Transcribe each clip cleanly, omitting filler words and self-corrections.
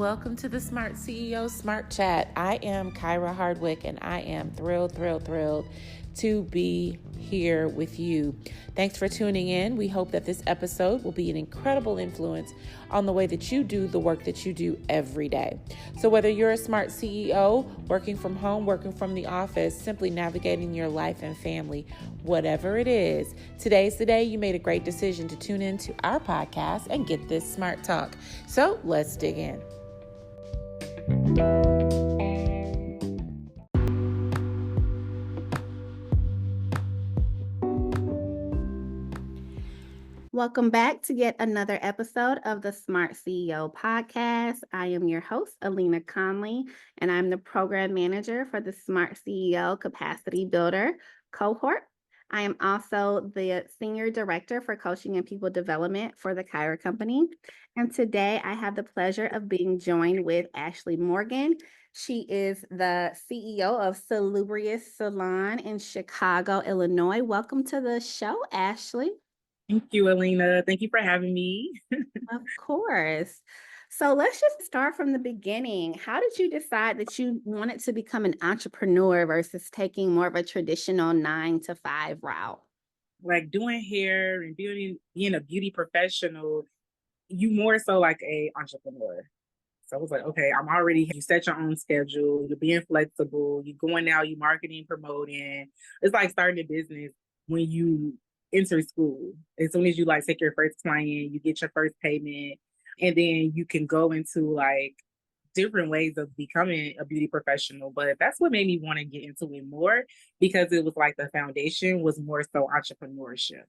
Welcome to the Smart CEO Smart Chat. I am Kyra Hardwick, and I am thrilled to be here with you. Thanks for tuning in. We hope that this episode will be an incredible influence on the way that you do the work that you do every day. So whether you're a smart CEO, working from home, working from the office, simply navigating your life and family, whatever it is, today's the day you made a great decision to tune into our podcast and get this smart talk. So let's dig in. Welcome back to yet another episode of the SmartCEO Podcast. I am your host, Alina Conley, and I'm the program manager for the SmartCEO Capacity Builder cohort. I am also the senior director for coaching and people development for the Kyra Company. And today I have the pleasure of being joined with Ashley Morgan. She is the CEO of Salubrious Salon in Chicago, Illinois. Welcome to the show, Ashley. Thank you, Alina. Thank you for having me. Of course. So let's just start from the beginning. How did you decide that you wanted to become an entrepreneur versus taking more of a traditional 9-to-5 route? Like doing hair and being a beauty professional, you more so like a entrepreneur. So I was like, okay, you set your own schedule, you're being flexible, you're going out, you marketing, promoting. It's like starting a business when you enter school. As soon as you like take your first client, you get your first payment, and then you can go into like different ways of becoming a beauty professional. But that's what made me want to get into it more, because it was like the foundation was more so entrepreneurship.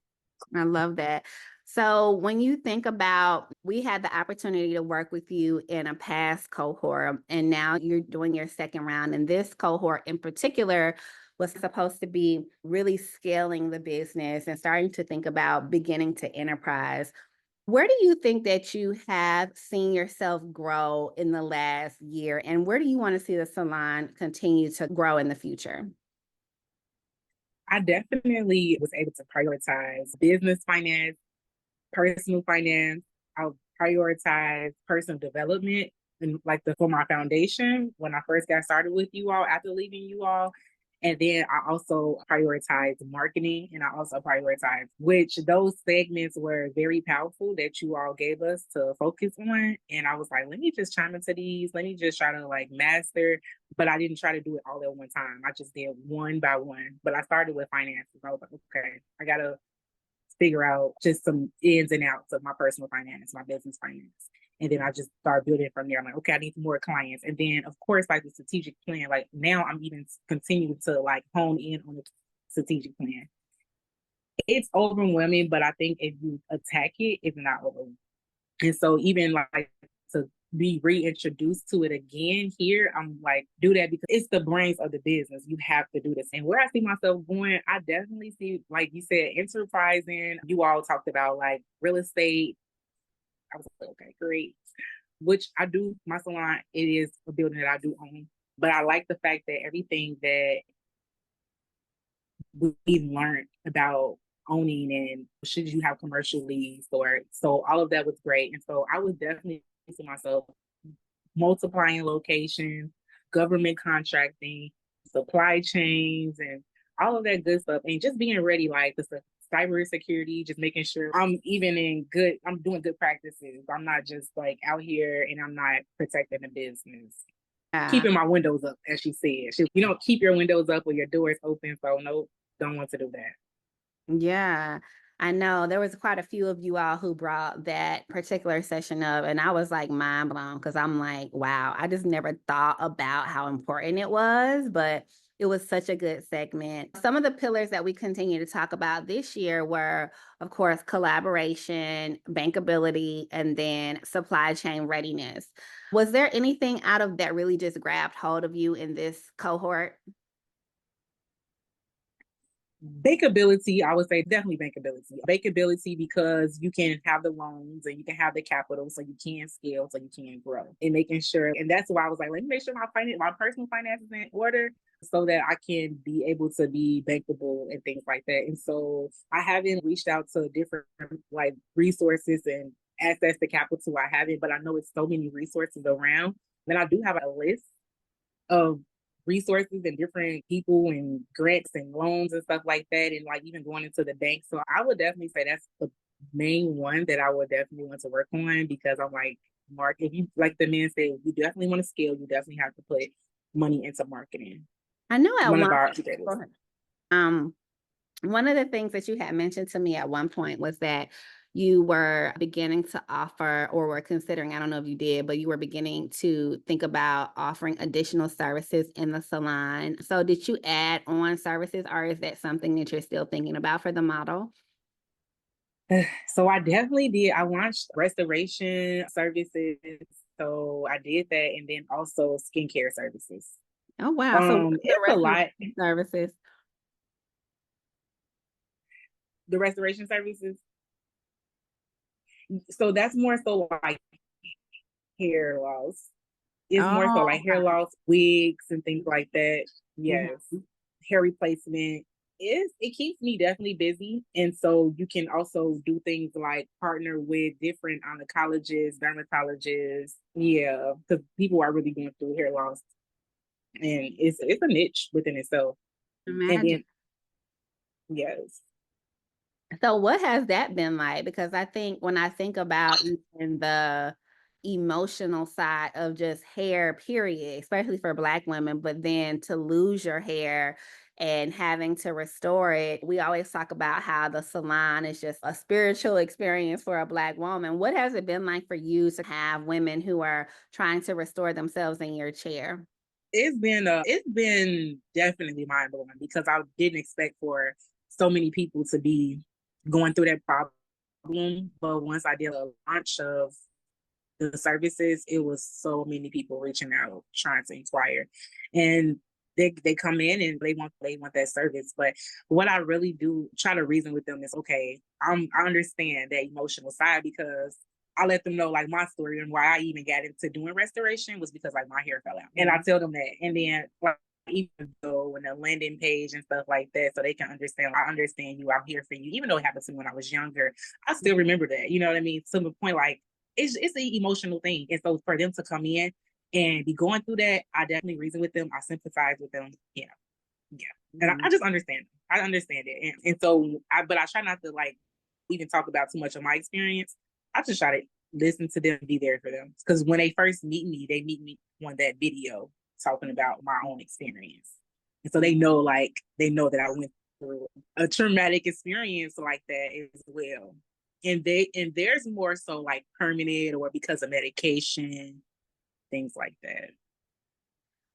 I love that. So when you think about, we had the opportunity to work with you in a past cohort, and now you're doing your second round. And this cohort in particular was supposed to be really scaling the business and starting to think about beginning to enterprise. Where do you think that you have seen yourself grow in the last year? And where do you want to see the salon continue to grow in the future? I definitely was able to prioritize business finance, personal finance. I'll prioritize personal development and for my foundation when I first got started with you all after leaving you all. And then I also prioritize marketing, and I also prioritize, which those segments were very powerful that you all gave us to focus on. And I was like, let me just chime into these. Let me just try to like master, but I didn't try to do it all at one time. I just did one by one, but I started with finances. I was like, okay, I got to figure out just some ins and outs of my personal finance, my business finance. And then I just started building from there. I'm like, okay, I need more clients. And then of course, like the strategic plan, like now I'm even continuing to like hone in on the strategic plan. It's overwhelming, but I think if you attack it, it's not overwhelming. And so even like to be reintroduced to it again here, I'm like, do that because it's the brains of the business. You have to do this. And where I see myself going, I definitely see, like you said, enterprising. You all talked about like real estate. I was like, okay, great. Which I do, my salon, it is a building that I do own. But I like the fact that everything that we learned about owning and should you have commercial leads, or so all of that was great. And so I would definitely see myself multiplying locations, government contracting, supply chains, and all of that good stuff, and just being ready, like the cybersecurity, just making sure I'm doing good practices. I'm not just like out here and I'm not protecting the business. Keeping my windows up, as she said. You don't keep your windows up or your doors open. So no, don't want to do that. Yeah, I know there was quite a few of you all who brought that particular session up, and I was like mind blown because I'm like, wow, I just never thought about how important it was, but it was such a good segment. Some of the pillars that we continue to talk about this year were, of course, collaboration, bankability, and then supply chain readiness. Was there anything out of that really just grabbed hold of you in this cohort? Bankability, I would say definitely bankability. Bankability because you can have the loans and you can have the capital so you can scale, so you can grow. And making sure, and that's why I was like, let me make sure my personal finances in order so that I can be able to be bankable and things like that. And so I haven't reached out to different like resources and access to capital, I haven't, but I know it's so many resources around. Then I do have a list of resources and different people and grants and loans and stuff like that, and like even going into the bank. So I would definitely say that's the main one that I would definitely want to work on, because I'm like, Mark, if you, like the man said, you definitely want to scale, you definitely have to put money into marketing. I know at One of one our one of the things that you had mentioned to me at one point was that you were beginning to offer, or were considering, I don't know if you did, but you were beginning to think about offering additional services in the salon. So did you add on services, or is that something that you're still thinking about for the model? So I definitely did. I launched restoration services. So I did that, and then also skincare services. Oh, wow. So what's the It's a lot. services? The restoration services. So that's more so like hair loss. It's more so like hair loss, wigs and things like that. Yes. Hair replacement. It keeps me definitely busy. And so you can also do things like partner with different oncologists, dermatologists. Yeah. Because people are really going through hair loss. And it's a niche within itself. Imagine. And then yes. So what has that been like? Because I think when I think about even the emotional side of just hair, period, especially for Black women, but then to lose your hair and having to restore it, we always talk about how the salon is just a spiritual experience for a Black woman. What has it been like for you to have women who are trying to restore themselves in your chair? It's been definitely mind blowing, because I didn't expect for so many people to be going through that problem. But once I did a launch of the services, it was so many people reaching out trying to inquire, and they come in and they want that service. But what I really do try to reason with them is, okay, I understand that emotional side, because I let them know like my story and why I even got into doing restoration was because like my hair fell out, and I tell them that, and then like, even though in the landing page and stuff like that, so they can understand. I understand you. I'm here for you. Even though it happened to me when I was younger, I still remember that. You know what I mean? To the point, like it's an emotional thing, and so for them to come in and be going through that, I definitely reason with them. I sympathize with them. Yeah, and I just understand. I understand it, and so but I try not to like even talk about too much of my experience. I just try to listen to them, be there for them, because when they first meet me, they meet me on that video talking about my own experience, and so they know that I went through a traumatic experience like that as well. And there's more so like permanent or because of medication, things like that.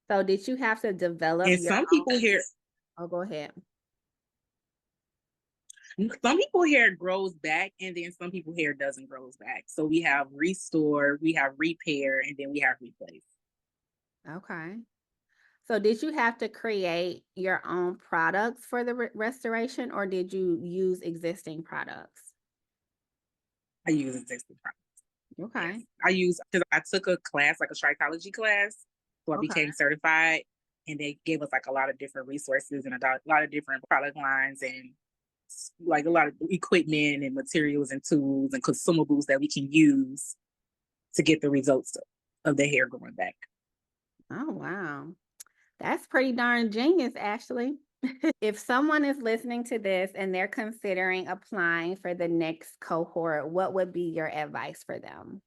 So did you have to develop And your some own? people here, Oh, go ahead. some people hair grows back, and then some people hair doesn't grows back. So we have restore, we have repair, and then we have replace. Okay. So did you have to create your own products for the restoration, or did you use existing products? I use existing products. Okay. Yes. I use, because I took a class, like a trichology class, so I became certified, and they gave us like a lot of different resources and a lot of different product lines, and like a lot of equipment and materials and tools and consumables that we can use to get the results of the hair growing back. Oh, wow. That's pretty darn genius, Ashley. If someone is listening to this and they're considering applying for the next cohort, what would be your advice for them?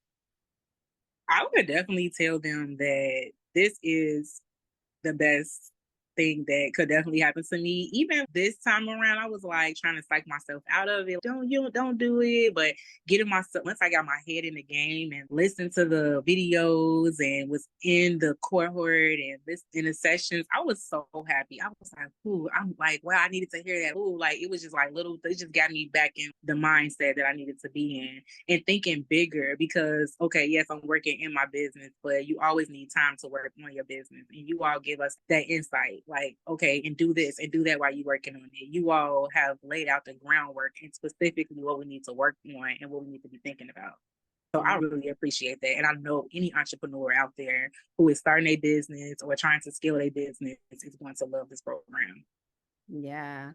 I would definitely tell them that this is the best thing that could definitely happen to me. Even this time around, I was like trying to psych myself out of it. Don't do it. But getting myself, once I got my head in the game and listened to the videos and was in the cohort and this in the sessions, I was so happy. I was like, ooh, I'm like, wow, I needed to hear that. Ooh, like it was just like it just got me back in the mindset that I needed to be in and thinking bigger, because okay, yes, I'm working in my business, but you always need time to work on your business, and you all give us that insight, like, okay, and do this and do that while you're working on it. You all have laid out the groundwork and specifically what we need to work on and what we need to be thinking about. So I really appreciate that. And I know any entrepreneur out there who is starting a business or trying to scale a business is going to love this program. Yeah.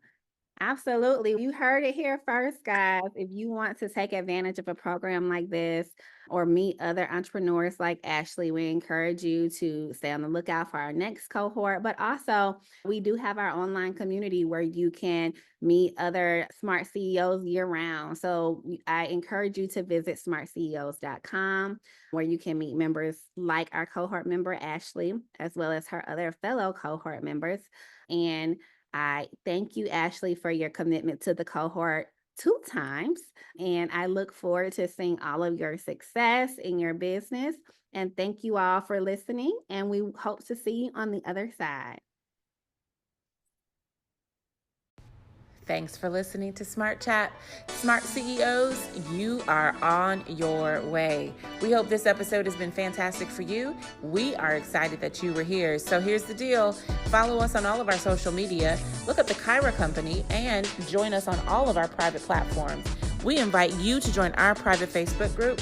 Absolutely. You heard it here first, guys. If you want to take advantage of a program like this or meet other entrepreneurs like Ashley, we encourage you to stay on the lookout for our next cohort. But also, we do have our online community where you can meet other smart CEOs year round. So I encourage you to visit smartceos.com, where you can meet members like our cohort member, Ashley, as well as her other fellow cohort members. And I thank you, Ashley, for your commitment to the cohort 2 times. And I look forward to seeing all of your success in your business. And thank you all for listening. And we hope to see you on the other side. Thanks for listening to Smart Chat. Smart CEOs, you are on your way. We hope this episode has been fantastic for you. We are excited that you were here. So here's the deal. Follow us on all of our social media, look up the Kyra Company, and join us on all of our private platforms. We invite you to join our private Facebook group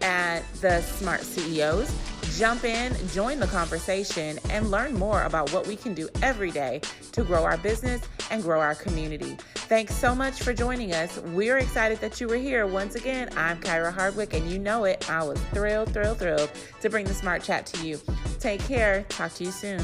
at the Smart CEOs. Jump in, join the conversation, and learn more about what we can do every day to grow our business and grow our community. Thanks so much for joining us. We're excited that you were here. Once again, I'm Kyra Hardwick, and you know it. I was thrilled to bring the Smart Chat to you. Take care. Talk to you soon.